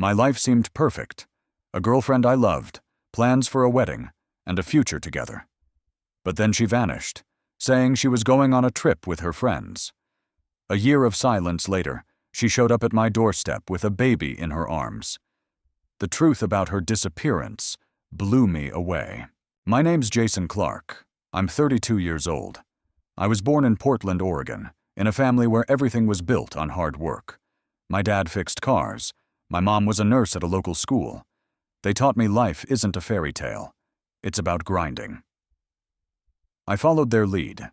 My life seemed perfect. A girlfriend I loved, plans for a wedding, and a future together. But then she vanished, saying she was going on a trip with her friends. A year of silence later, she showed up at my doorstep with a baby in her arms. The truth about her disappearance blew me away. My name's Jason Clark. I'm 32 years old. I was born in Portland, Oregon, in a family where everything was built on hard work. My dad fixed cars. My mom was a nurse at a local school. They taught me life isn't a fairy tale. It's about grinding. I followed their lead.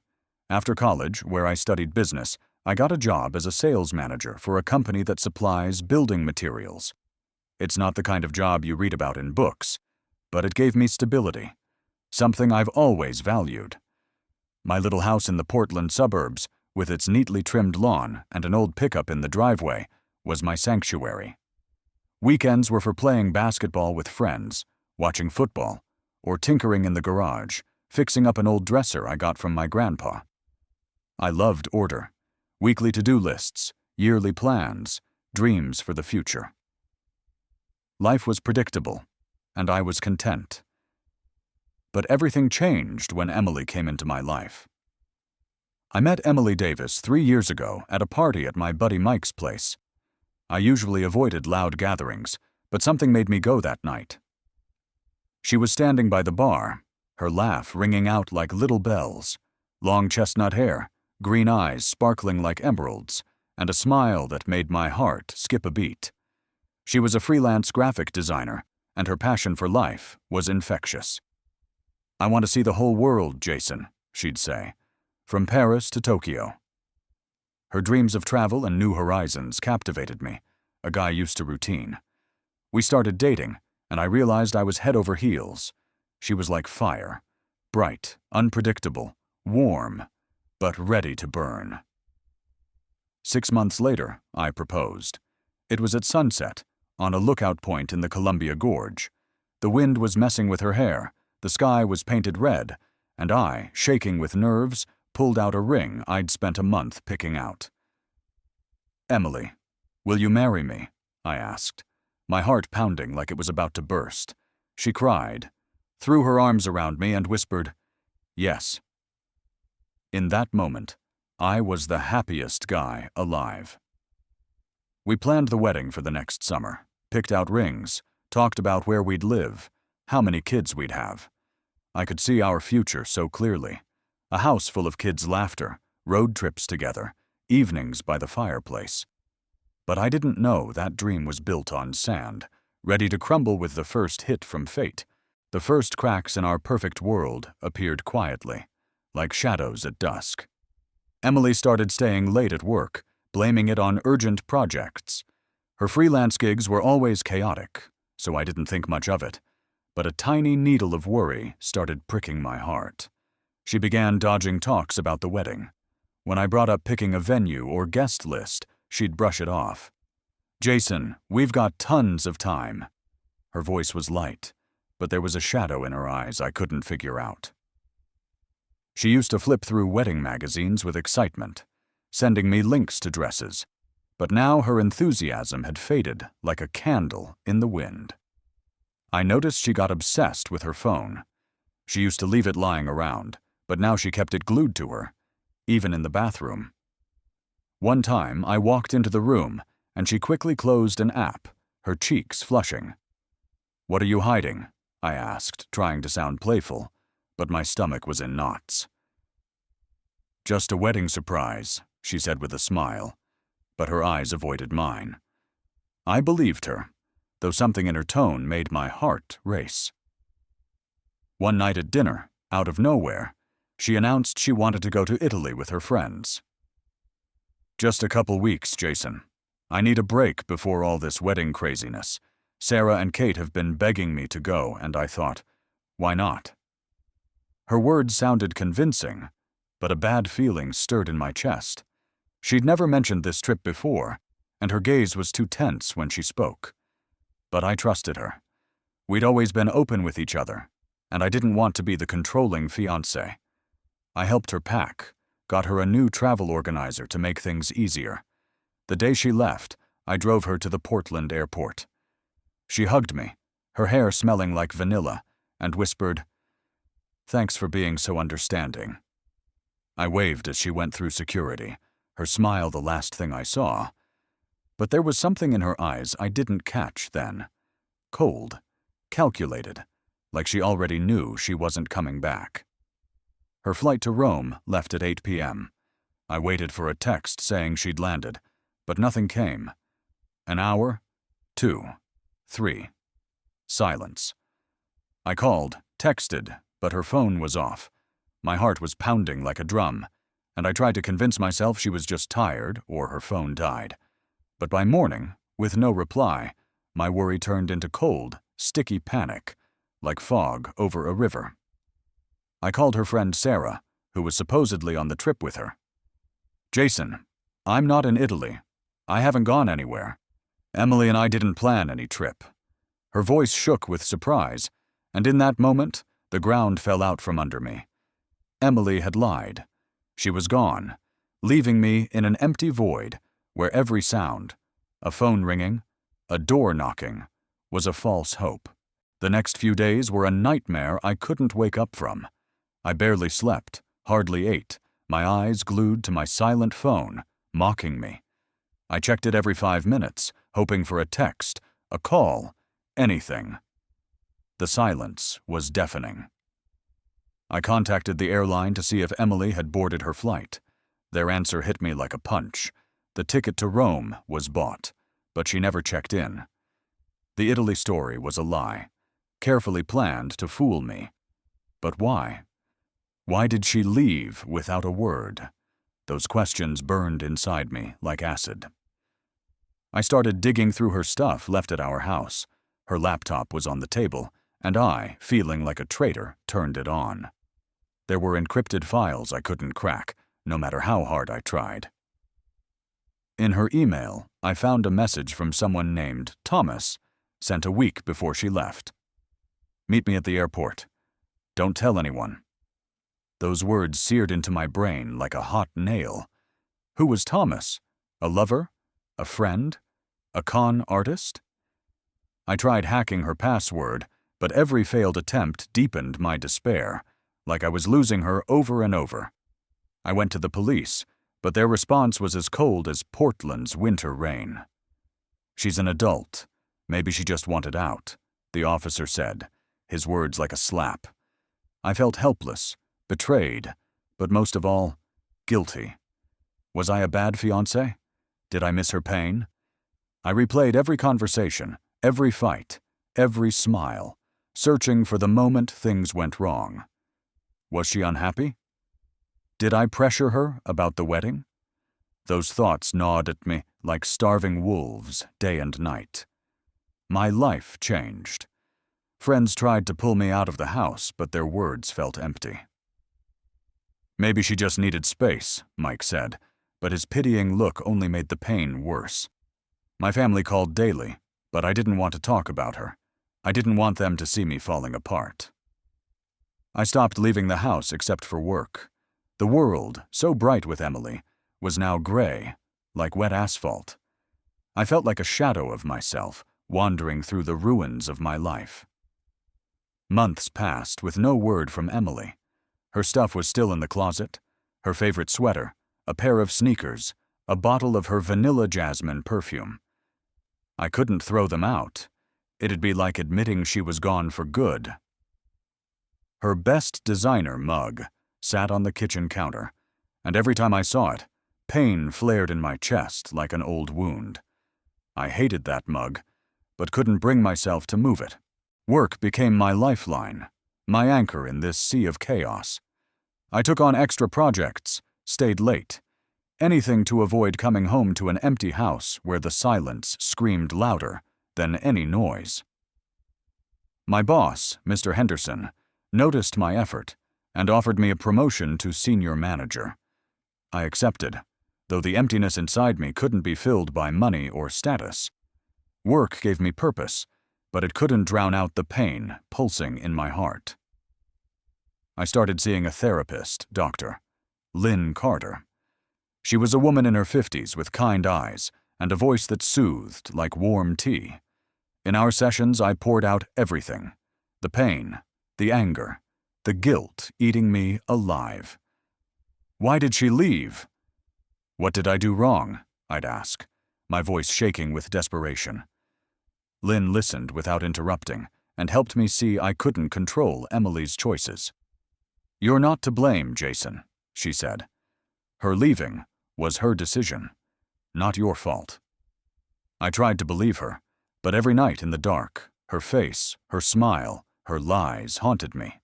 After college, where I studied business, I got a job as a sales manager for a company that supplies building materials. It's not the kind of job you read about in books, but it gave me stability, something I've always valued. My little house in the Portland suburbs, with its neatly trimmed lawn and an old pickup in the driveway, was my sanctuary. Weekends were for playing basketball with friends, watching football, or tinkering in the garage, fixing up an old dresser I got from my grandpa. I loved order, weekly to-do lists, yearly plans, dreams for the future. Life was predictable, and I was content. But everything changed when Emily came into my life. I met Emily Davis 3 years ago at a party at my buddy Mike's place. I usually avoided loud gatherings, but something made me go that night. She was standing by the bar, her laugh ringing out like little bells, long chestnut hair, green eyes sparkling like emeralds, and a smile that made my heart skip a beat. She was a freelance graphic designer, and her passion for life was infectious. "I want to see the whole world, Jason," she'd say, "from Paris to Tokyo." Her dreams of travel and new horizons captivated me, a guy used to routine. We started dating, and I realized I was head over heels. She was like fire, bright, unpredictable, warm, but ready to burn. 6 months later, I proposed. It was at sunset, on a lookout point in the Columbia Gorge. The wind was messing with her hair, the sky was painted red, and I, shaking with nerves, pulled out a ring I'd spent a month picking out. "Emily, will you marry me?" I asked, my heart pounding like it was about to burst. She cried, threw her arms around me and whispered, "Yes." In that moment, I was the happiest guy alive. We planned the wedding for the next summer, picked out rings, talked about where we'd live, how many kids we'd have. I could see our future so clearly. A house full of kids' laughter, road trips together, evenings by the fireplace. But I didn't know that dream was built on sand, ready to crumble with the first hit from fate. The first cracks in our perfect world appeared quietly, like shadows at dusk. Emily started staying late at work, blaming it on urgent projects. Her freelance gigs were always chaotic, so I didn't think much of it. But a tiny needle of worry started pricking my heart. She began dodging talks about the wedding. When I brought up picking a venue or guest list, she'd brush it off. "Jason, we've got tons of time." Her voice was light, but there was a shadow in her eyes I couldn't figure out. She used to flip through wedding magazines with excitement, sending me links to dresses, but now her enthusiasm had faded like a candle in the wind. I noticed she got obsessed with her phone. She used to leave it lying around, but now she kept it glued to her, even in the bathroom. One time, I walked into the room, and she quickly closed an app, her cheeks flushing. "What are you hiding?" I asked, trying to sound playful, but my stomach was in knots. "Just a wedding surprise," she said with a smile, but her eyes avoided mine. I believed her, though something in her tone made my heart race. One night at dinner, out of nowhere, she announced she wanted to go to Italy with her friends. "Just a couple weeks, Jason. I need a break before all this wedding craziness. Sarah and Kate have been begging me to go, and I thought, why not?" Her words sounded convincing, but a bad feeling stirred in my chest. She'd never mentioned this trip before, and her gaze was too tense when she spoke. But I trusted her. We'd always been open with each other, and I didn't want to be the controlling fiancé. I helped her pack, got her a new travel organizer to make things easier. The day she left, I drove her to the Portland airport. She hugged me, her hair smelling like vanilla, and whispered, "Thanks for being so understanding." I waved as she went through security, her smile the last thing I saw. But there was something in her eyes I didn't catch then. Cold, calculated, like she already knew she wasn't coming back. Her flight to Rome left at 8 p.m. I waited for a text saying she'd landed, but nothing came. An hour, 2, 3. Silence. I called, texted, but her phone was off. My heart was pounding like a drum, and I tried to convince myself she was just tired or her phone died. But by morning, with no reply, my worry turned into cold, sticky panic, like fog over a river. I called her friend Sarah, who was supposedly on the trip with her. "Jason, I'm not in Italy. I haven't gone anywhere. Emily and I didn't plan any trip." Her voice shook with surprise, and in that moment, the ground fell out from under me. Emily had lied. She was gone, leaving me in an empty void where every sound, a phone ringing, a door knocking, was a false hope. The next few days were a nightmare I couldn't wake up from. I barely slept, hardly ate, my eyes glued to my silent phone, mocking me. I checked it every 5 minutes, hoping for a text, a call, anything. The silence was deafening. I contacted the airline to see if Emily had boarded her flight. Their answer hit me like a punch. The ticket to Rome was bought, but she never checked in. The Italy story was a lie, carefully planned to fool me. But why? Why did she leave without a word? Those questions burned inside me like acid. I started digging through her stuff left at our house. Her laptop was on the table, and I, feeling like a traitor, turned it on. There were encrypted files I couldn't crack, no matter how hard I tried. In her email, I found a message from someone named Thomas, sent a week before she left. "Meet me at the airport. Don't tell anyone." Those words seared into my brain like a hot nail. Who was Thomas? A lover? A friend? A con artist? I tried hacking her password, but every failed attempt deepened my despair, like I was losing her over and over. I went to the police, but their response was as cold as Portland's winter rain. "She's an adult. Maybe she just wanted out," the officer said, his words like a slap. I felt helpless, betrayed, but most of all, guilty. Was I a bad fiancé? Did I miss her pain? I replayed every conversation, every fight, every smile, searching for the moment things went wrong. Was she unhappy? Did I pressure her about the wedding? Those thoughts gnawed at me like starving wolves day and night. My life changed. Friends tried to pull me out of the house, but their words felt empty. "Maybe she just needed space," Mike said, but his pitying look only made the pain worse. My family called daily, but I didn't want to talk about her. I didn't want them to see me falling apart. I stopped leaving the house except for work. The world, so bright with Emily, was now gray, like wet asphalt. I felt like a shadow of myself, wandering through the ruins of my life. Months passed with no word from Emily. Her stuff was still in the closet, her favorite sweater, a pair of sneakers, a bottle of her vanilla jasmine perfume. I couldn't throw them out. It'd be like admitting she was gone for good. Her best designer mug sat on the kitchen counter, and every time I saw it, pain flared in my chest like an old wound. I hated that mug, but couldn't bring myself to move it. Work became my lifeline, my anchor in this sea of chaos. I took on extra projects, stayed late, anything to avoid coming home to an empty house where the silence screamed louder than any noise. My boss, Mr. Henderson, noticed my effort and offered me a promotion to senior manager. I accepted, though the emptiness inside me couldn't be filled by money or status. Work gave me purpose, but it couldn't drown out the pain pulsing in my heart. I started seeing a therapist, Dr. Lynn Carter. She was a woman in her 50s with kind eyes and a voice that soothed like warm tea. In our sessions, I poured out everything. The pain, the anger, the guilt eating me alive. Why did she leave? What did I do wrong? I'd ask, my voice shaking with desperation. Lynn listened without interrupting and helped me see I couldn't control Emily's choices. You're not to blame, Jason, she said. Her leaving was her decision, not your fault. I tried to believe her, but every night in the dark, her face, her smile, her lies haunted me.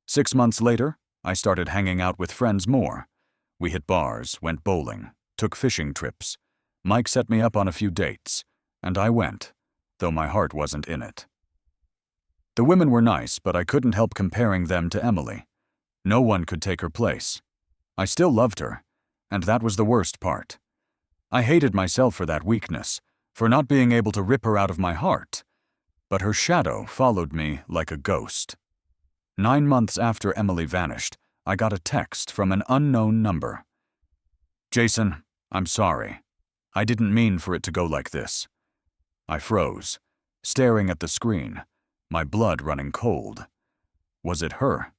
6 months later, I started hanging out with friends more. We hit bars, went bowling, took fishing trips. Mike set me up on a few dates, and I went, though my heart wasn't in it. The women were nice, but I couldn't help comparing them to Emily. No one could take her place. I still loved her, and that was the worst part. I hated myself for that weakness, for not being able to rip her out of my heart. But her shadow followed me like a ghost. 9 months after Emily vanished, I got a text from an unknown number. Jason, I'm sorry. I didn't mean for it to go like this. I froze, staring at the screen, my blood running cold. Was it her?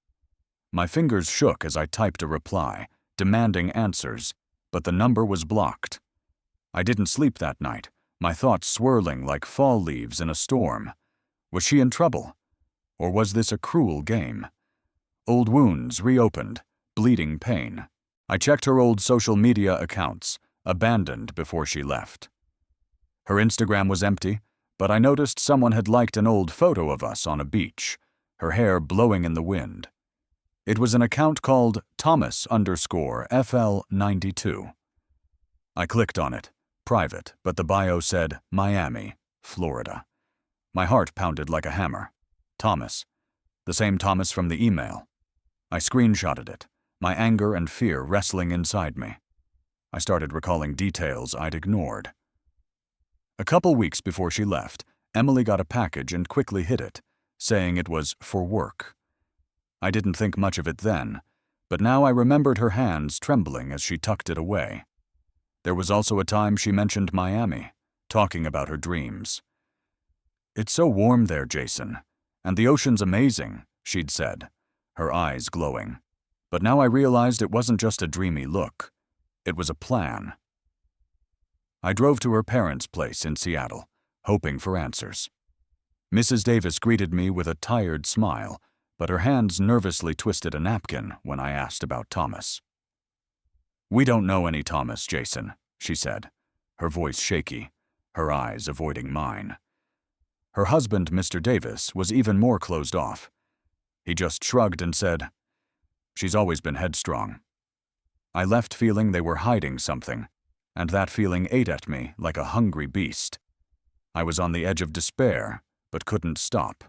My fingers shook as I typed a reply, demanding answers, but the number was blocked. I didn't sleep that night, my thoughts swirling like fall leaves in a storm. Was she in trouble? Or was this a cruel game? Old wounds reopened, bleeding pain. I checked her old social media accounts, abandoned before she left. Her Instagram was empty, but I noticed someone had liked an old photo of us on a beach, her hair blowing in the wind. It was an account called Thomas_FL92. I clicked on it, private, but the bio said Miami, Florida. My heart pounded like a hammer. Thomas. The same Thomas from the email. I screenshotted it, my anger and fear wrestling inside me. I started recalling details I'd ignored. A couple weeks before she left, Emily got a package and quickly hid it, saying it was for work. I didn't think much of it then, but now I remembered her hands trembling as she tucked it away. There was also a time she mentioned Miami, talking about her dreams. It's so warm there, Jason, and the ocean's amazing, she'd said, her eyes glowing. But now I realized it wasn't just a dreamy look. It was a plan. I drove to her parents' place in Seattle, hoping for answers. Mrs. Davis greeted me with a tired smile, but her hands nervously twisted a napkin when I asked about Thomas. We don't know any Thomas, Jason, she said, her voice shaky, her eyes avoiding mine. Her husband, Mr. Davis, was even more closed off. He just shrugged and said, She's always been headstrong. I left feeling they were hiding something, and that feeling ate at me like a hungry beast. I was on the edge of despair, but couldn't stop.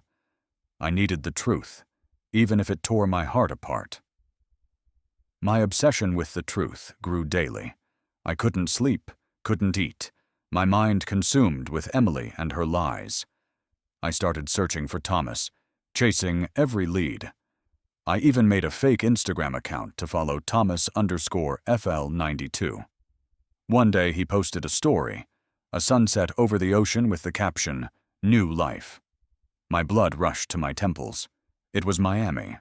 I needed the truth, even if it tore my heart apart. My obsession with the truth grew daily. I couldn't sleep, couldn't eat, my mind consumed with Emily and her lies. I started searching for Thomas, chasing every lead. I even made a fake Instagram account to follow Thomas_FL92. One day he posted a story, a sunset over the ocean with the caption, New Life. My blood rushed to my temples. It was Miami.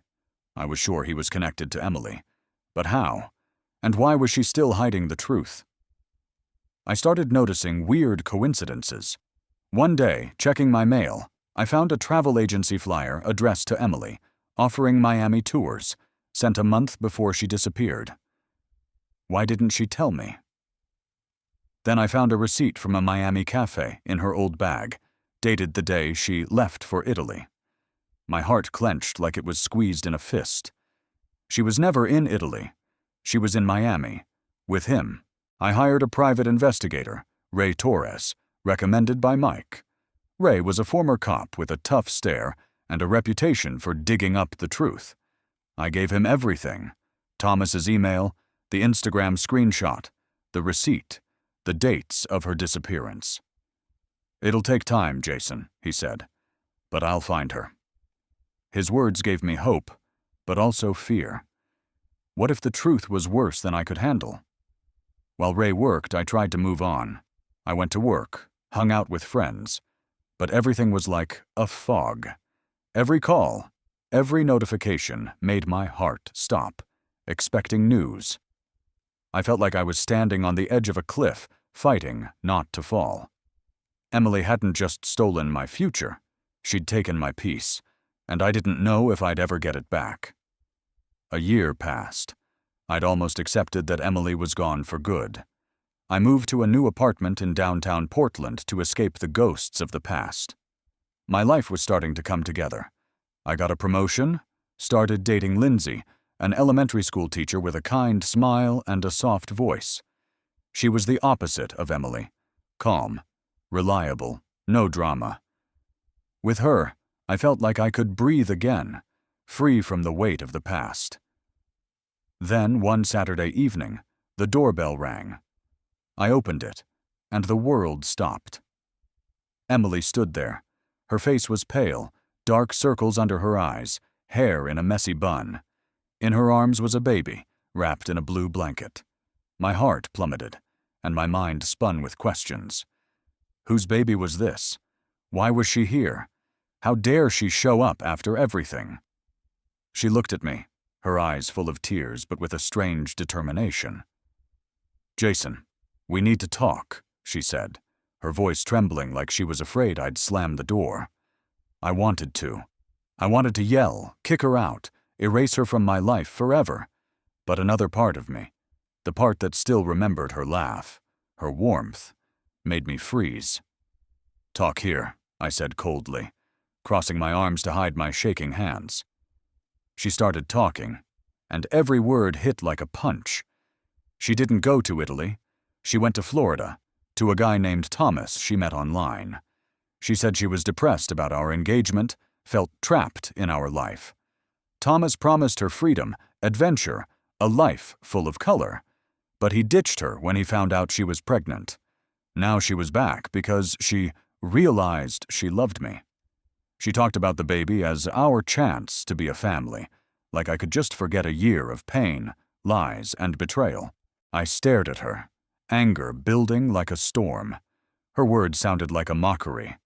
I was sure he was connected to Emily. But how? And why was she still hiding the truth? I started noticing weird coincidences. One day, checking my mail, I found a travel agency flyer addressed to Emily, offering Miami tours, sent a month before she disappeared. Why didn't she tell me? Then I found a receipt from a Miami cafe in her old bag, dated the day she left for Italy. My heart clenched like it was squeezed in a fist. She was never in Italy. She was in Miami, with him. I hired a private investigator, Ray Torres, recommended by Mike. Ray was a former cop with a tough stare and a reputation for digging up the truth. I gave him everything: Thomas's email, the Instagram screenshot, the receipt, the dates of her disappearance. It'll take time, Jason, he said, but I'll find her. His words gave me hope, but also fear. What if the truth was worse than I could handle? While Ray worked, I tried to move on. I went to work, hung out with friends. but everything was like a fog. Every call, every notification made my heart stop, expecting news. I felt like I was standing on the edge of a cliff, fighting not to fall. Emily hadn't just stolen my future, she'd taken my peace, and I didn't know if I'd ever get it back. A year passed. I'd almost accepted that Emily was gone for good. I moved to a new apartment in downtown Portland to escape the ghosts of the past. My life was starting to come together. I got a promotion, started dating Lindsay, an elementary school teacher with a kind smile and a soft voice. She was the opposite of Emily, calm, reliable, no drama. With her, I felt like I could breathe again, free from the weight of the past. Then, one Saturday evening, the doorbell rang. I opened it, and the world stopped. Emily stood there. Her face was pale, dark circles under her eyes, hair in a messy bun. In her arms was a baby, wrapped in a blue blanket. My heart plummeted, and my mind spun with questions. Whose baby was this? Why was she here? How dare she show up after everything? She looked at me, her eyes full of tears but with a strange determination. "Jason, we need to talk," she said, her voice trembling like she was afraid I'd slam the door. I wanted to. I wanted to yell, kick her out, erase her from my life forever. But another part of me, the part that still remembered her laugh, her warmth, made me freeze. "Talk here," I said coldly, crossing my arms to hide my shaking hands. She started talking, and every word hit like a punch. She didn't go to Italy. She went to Florida, to a guy named Thomas she met online. She said she was depressed about our engagement, felt trapped in our life. Thomas promised her freedom, adventure, a life full of color. But he ditched her when he found out she was pregnant. Now she was back because she realized she loved me. She talked about the baby as our chance to be a family, like I could just forget a year of pain, lies, and betrayal. I stared at her, anger building like a storm. Her words sounded like a mockery.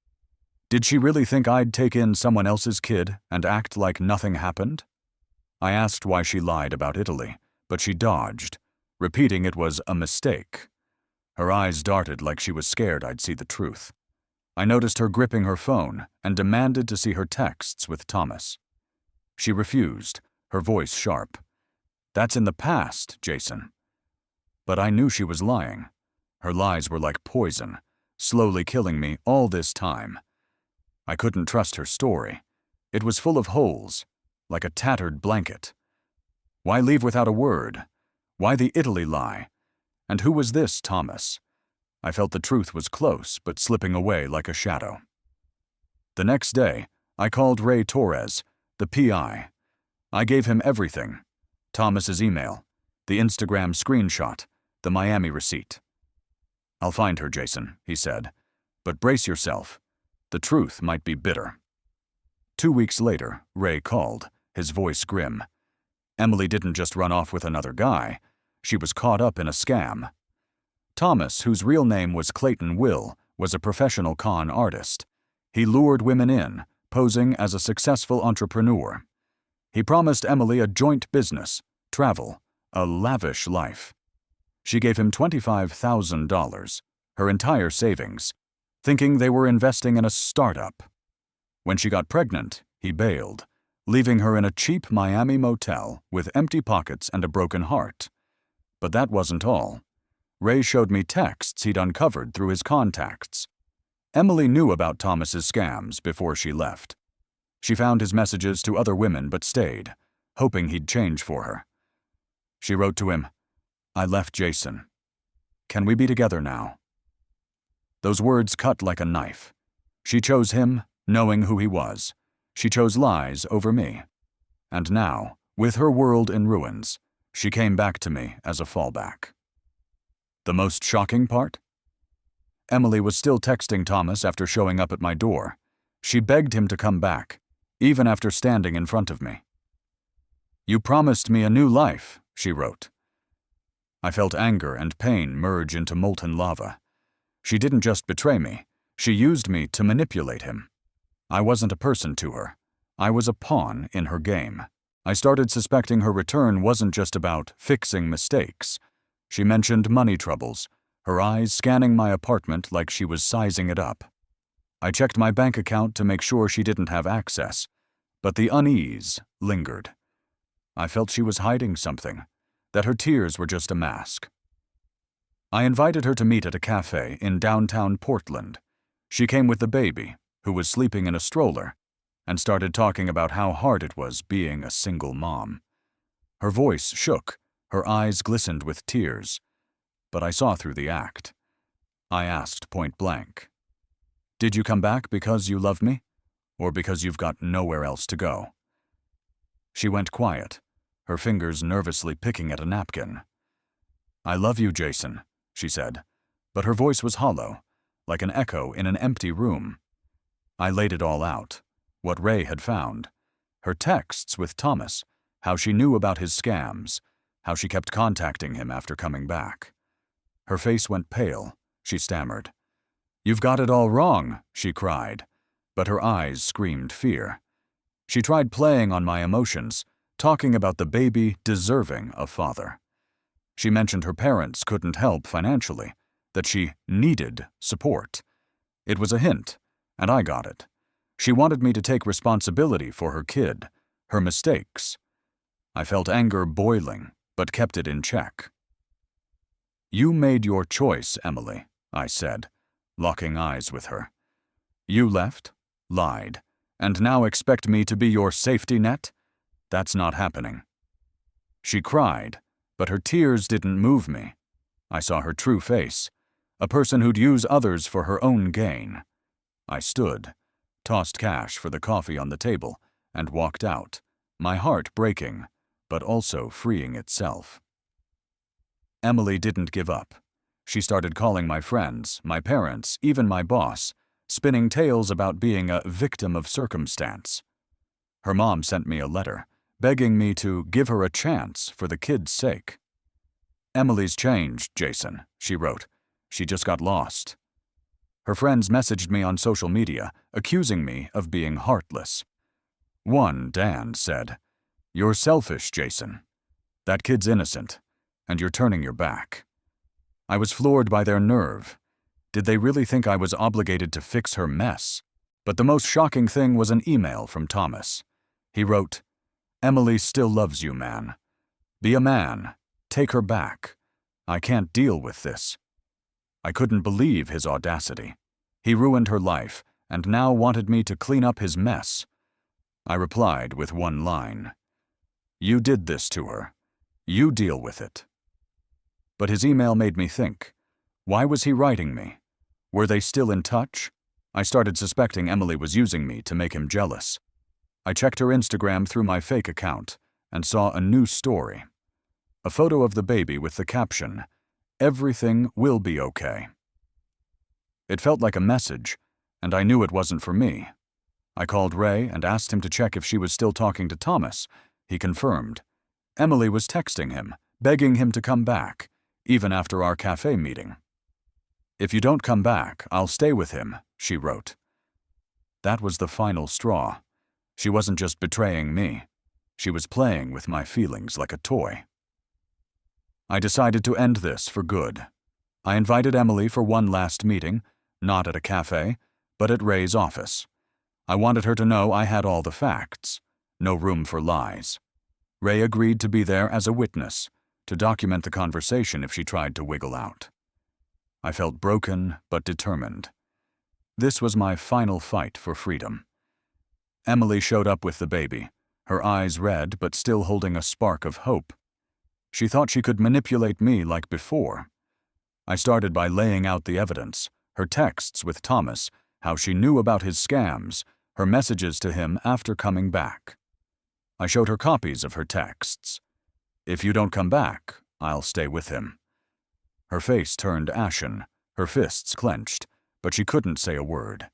Did she really think I'd take in someone else's kid and act like nothing happened? I asked why she lied about Italy, but she dodged, repeating it was a mistake. Her eyes darted like she was scared I'd see the truth. I noticed her gripping her phone and demanded to see her texts with Thomas. She refused, her voice sharp. "That's in the past, Jason." But I knew she was lying. Her lies were like poison, slowly killing me all this time. I couldn't trust her story. It was full of holes, like a tattered blanket. Why leave without a word? Why the Italy lie? And who was this Thomas? I felt the truth was close, but slipping away like a shadow. The next day, I called Ray Torres, the PI. I gave him everything. Thomas's email, the Instagram screenshot, the Miami receipt. "I'll find her, Jason," he said. "But brace yourself. The truth might be bitter." 2 weeks later, Ray called, his voice grim. Emily didn't just run off with another guy. She was caught up in a scam. Thomas, whose real name was Clayton Will, was a professional con artist. He lured women in, posing as a successful entrepreneur. He promised Emily a joint business, travel, a lavish life. She gave him $25,000, her entire savings, thinking they were investing in a startup. When she got pregnant, he bailed, leaving her in a cheap Miami motel with empty pockets and a broken heart. But that wasn't all. Ray showed me texts he'd uncovered through his contacts. Emily knew about Thomas's scams before she left. She found his messages to other women but stayed, hoping he'd change for her. She wrote to him, "I left Jason. Can we be together now?" Those words cut like a knife. She chose him, knowing who he was. She chose lies over me. And now, with her world in ruins, she came back to me as a fallback. The most shocking part? Emily was still texting Thomas after showing up at my door. She begged him to come back, even after standing in front of me. "You promised me a new life," she wrote. I felt anger and pain merge into molten lava. She didn't just betray me. She used me to manipulate him. I wasn't a person to her. I was a pawn in her game. I started suspecting her return wasn't just about fixing mistakes. She mentioned money troubles, her eyes scanning my apartment like she was sizing it up. I checked my bank account to make sure she didn't have access, but the unease lingered. I felt she was hiding something, that her tears were just a mask. I invited her to meet at a cafe in downtown Portland. She came with the baby, who was sleeping in a stroller, and started talking about how hard it was being a single mom. Her voice shook, her eyes glistened with tears, but I saw through the act. I asked point blank, "Did you come back because you love me, or because you've got nowhere else to go?" She went quiet, her fingers nervously picking at a napkin. "I love you, Jason," she said, but her voice was hollow, like an echo in an empty room. I laid it all out, what Ray had found, her texts with Thomas, how she knew about his scams, how she kept contacting him after coming back. Her face went pale, she stammered. "You've got it all wrong," she cried, but her eyes screamed fear. She tried playing on my emotions, talking about the baby deserving a father. She mentioned her parents couldn't help financially, that she needed support. It was a hint, and I got it. She wanted me to take responsibility for her kid, her mistakes. I felt anger boiling, but kept it in check. "You made your choice, Emily," I said, locking eyes with her. "You left, lied, and now expect me to be your safety net? That's not happening." She cried, but her tears didn't move me. I saw her true face, a person who'd use others for her own gain. I stood, tossed cash for the coffee on the table, and walked out, my heart breaking, but also freeing itself. Emily didn't give up. She started calling my friends, my parents, even my boss, spinning tales about being a victim of circumstance. Her mom sent me a letter, begging me to give her a chance for the kid's sake. "Emily's changed, Jason," she wrote. "She just got lost." Her friends messaged me on social media, accusing me of being heartless. One, Dan, said, "You're selfish, Jason. That kid's innocent, and you're turning your back." I was floored by their nerve. Did they really think I was obligated to fix her mess? But the most shocking thing was an email from Thomas. He wrote, "Emily still loves you, man. Be a man. Take her back. I can't deal with this." I couldn't believe his audacity. He ruined her life, and now wanted me to clean up his mess. I replied with one line, "You did this to her. You deal with it." But his email made me think. Why was he writing me? Were they still in touch? I started suspecting Emily was using me to make him jealous. I checked her Instagram through my fake account and saw a new story. A photo of the baby with the caption, "Everything will be okay." It felt like a message, and I knew it wasn't for me. I called Ray and asked him to check if she was still talking to Thomas. He confirmed. Emily was texting him, begging him to come back, even after our cafe meeting. "If you don't come back, I'll stay with him," she wrote. That was the final straw. She wasn't just betraying me. She was playing with my feelings like a toy. I decided to end this for good. I invited Emily for one last meeting, not at a cafe, but at Ray's office. I wanted her to know I had all the facts. No room for lies. Ray agreed to be there as a witness, to document the conversation if she tried to wiggle out. I felt broken but determined. This was my final fight for freedom. Emily showed up with the baby, her eyes red but still holding a spark of hope. She thought she could manipulate me like before. I started by laying out the evidence, her texts with Thomas, how she knew about his scams, her messages to him after coming back. I showed her copies of her texts. "If you don't come back, I'll stay with him." Her face turned ashen, her fists clenched, but she couldn't say a word.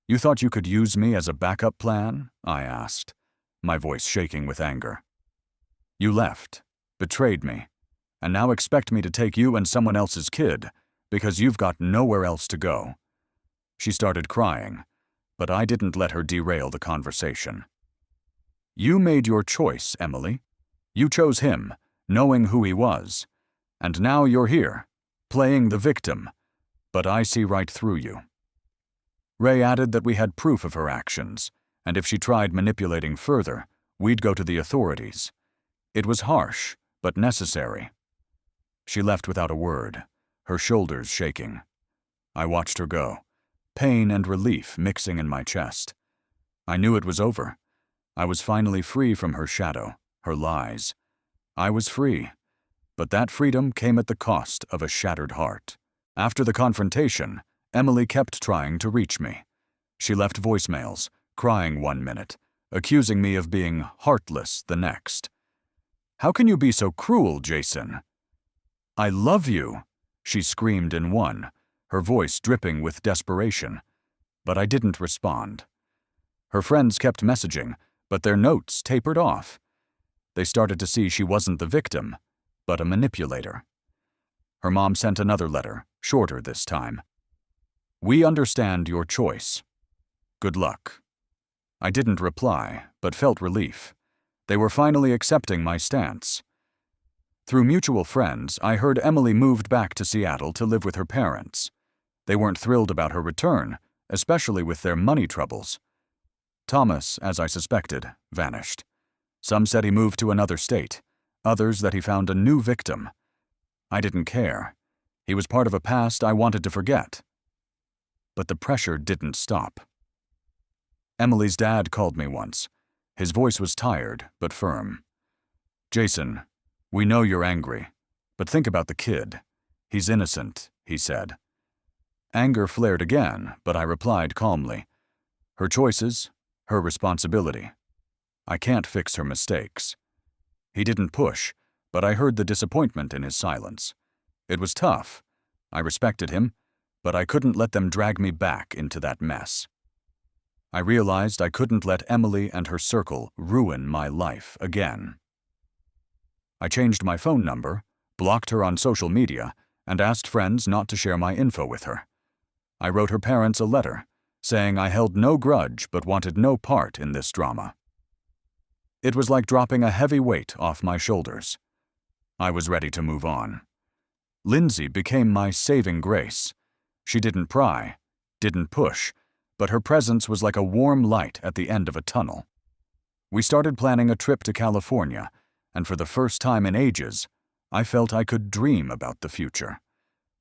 "You thought you could use me as a backup plan?" I asked, my voice shaking with anger. "You left, betrayed me, and now expect me to take you and someone else's kid because you've got nowhere else to go." She started crying, but I didn't let her derail the conversation. You made your choice, Emily. You chose him, knowing who he was. And now you're here, playing the victim. But I see right through you. Ray added that we had proof of her actions, and if she tried manipulating further, we'd go to the authorities. It was harsh, but necessary. She left without a word, her shoulders shaking. I watched her go, pain and relief mixing in my chest. I knew it was over. I was finally free from her shadow, her lies. I was free, but that freedom came at the cost of a shattered heart. After the confrontation, Emily kept trying to reach me. She left voicemails, crying 1 minute, accusing me of being heartless the next. How can you be so cruel, Jason? I love you, she screamed in one, her voice dripping with desperation. But I didn't respond. Her friends kept messaging, but their notes tapered off. They started to see she wasn't the victim, but a manipulator. Her mom sent another letter, shorter this time. We understand your choice. Good luck. I didn't reply, but felt relief. They were finally accepting my stance. Through mutual friends, I heard Emily moved back to Seattle to live with her parents. They weren't thrilled about her return, especially with their money troubles. Thomas, as I suspected, vanished. Some said he moved to another state, others that he found a new victim. I didn't care. He was part of a past I wanted to forget. But the pressure didn't stop. Emily's dad called me once. His voice was tired, but firm. Jason, we know you're angry, but think about the kid. He's innocent, he said. Anger flared again, but I replied calmly. Her choices, her responsibility. I can't fix her mistakes. He didn't push, but I heard the disappointment in his silence. It was tough. I respected him, but I couldn't let them drag me back into that mess. I realized I couldn't let Emily and her circle ruin my life again. I changed my phone number, blocked her on social media, and asked friends not to share my info with her. I wrote her parents a letter, saying I held no grudge but wanted no part in this drama. It was like dropping a heavy weight off my shoulders. I was ready to move on. Lindsay became my saving grace. She didn't pry, didn't push, but her presence was like a warm light at the end of a tunnel. We started planning a trip to California, and for the first time in ages, I felt I could dream about the future.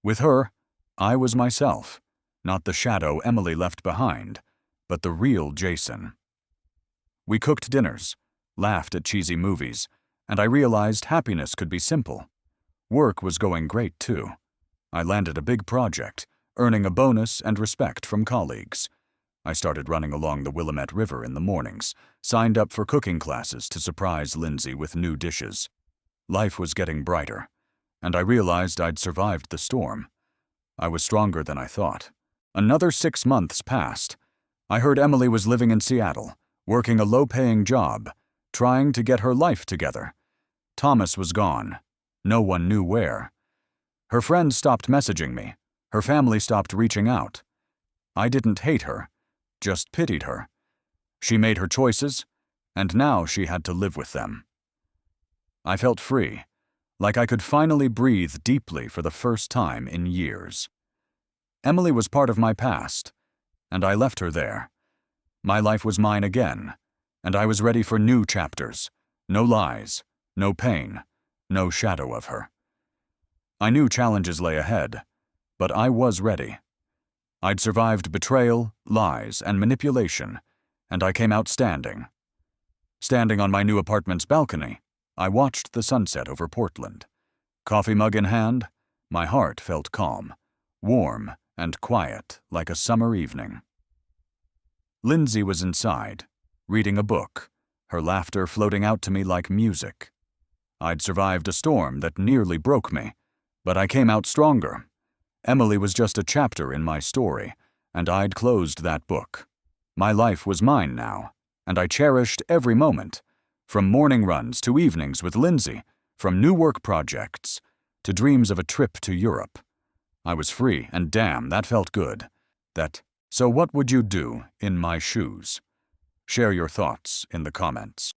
With her, I was myself, not the shadow Emily left behind, but the real Jason. We cooked dinners, laughed at cheesy movies, and I realized happiness could be simple. Work was going great, too. I landed a big project, earning a bonus and respect from colleagues. I started running along the Willamette River in the mornings, signed up for cooking classes to surprise Lindsay with new dishes. Life was getting brighter, and I realized I'd survived the storm. I was stronger than I thought. Another 6 months passed. I heard Emily was living in Seattle, working a low-paying job, trying to get her life together. Thomas was gone. No one knew where. Her friends stopped messaging me. Her family stopped reaching out. I didn't hate her, just pitied her. She made her choices, and now she had to live with them. I felt free, like I could finally breathe deeply for the first time in years. Emily was part of my past, and I left her there. My life was mine again, and I was ready for new chapters. No lies, no pain, no shadow of her. I knew challenges lay ahead, but I was ready. I'd survived betrayal, lies, and manipulation, and I came out standing. Standing on my new apartment's balcony, I watched the sunset over Portland. Coffee mug in hand, my heart felt calm, warm, and quiet like a summer evening. Lindsay was inside, reading a book, her laughter floating out to me like music. I'd survived a storm that nearly broke me, but I came out stronger. Emily was just a chapter in my story, and I'd closed that book. My life was mine now, and I cherished every moment, from morning runs to evenings with Lindsay, from new work projects to dreams of a trip to Europe. I was free, and damn, that felt good. That So what would you do in my shoes? Share your thoughts in the comments.